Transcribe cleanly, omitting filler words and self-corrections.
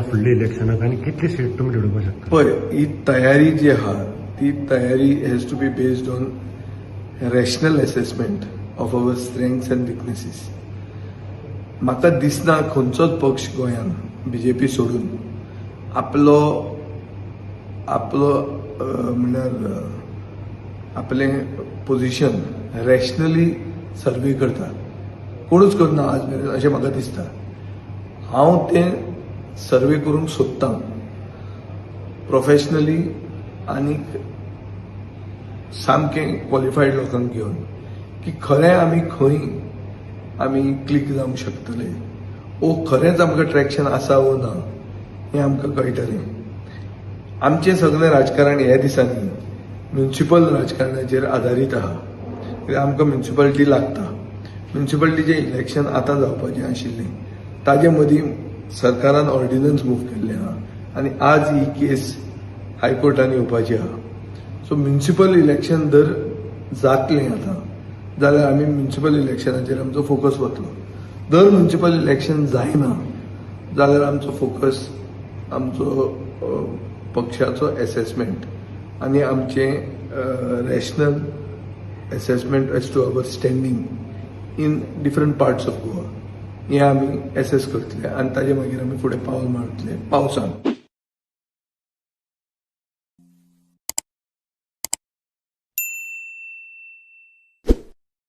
फुडल्या इलेक्शनाक आनी कितली सीट तुमी निवडूंक शकता? पळय, ही तयारी जी आहा ती तयारी has to be based on rational assessment of our strengths and weaknesses. म्हाका दिसना खंयचोच पक्ष गोंयान बीजेपी सोडून आपलो म्हणल्यार आपलें पोजिशन रॅशनली सर्वे करता. कोणूच करना आज मेरेन अशें म्हाका दिसता. हांव तें सर्वे करूंक सोदतां प्रोफेशनली आनी सामकें क्वॉलिफायड लोकांक घेवन की खरें आमी खंय क्लिक जावंक शकतले ओ खरेंच आमकां ट्रॅक्शन आसा वो ना हें आमकां कळटलें. आमचें सगळें राजकारण ह्या दिसांनी म्युनिसिपल राजकारणाचेर आदारीत आहा. कित्याक आमकां म्युनिसिपालिटी लागता. म्युनिसिपालिटीचें इलेक्शन आतां जावपाचें आशिल्लें, ताजे मदीं सरकारान ऑर्डिनन्स मूव केल्ले आहा आनी आज ही केस हायकोर्टान येवपाची आहा. सो म्युनिसिपल इलेक्शन जर जातलें आतां जाल्यार आमी म्युनिसिपल इलेक्शनाचेर आमचो फोकस वतलो. जर म्युनिसिपल इलेक्शन जायना जाल्यार आमचो फोकस आमचो पक्षाचो एसेसमेंट आनी आमचें rational assessment as to our standing in different parts of Goa हें आमी एसेस करतले आनी ताजे मागीर आमी फुडें पावल मारतले पावसान.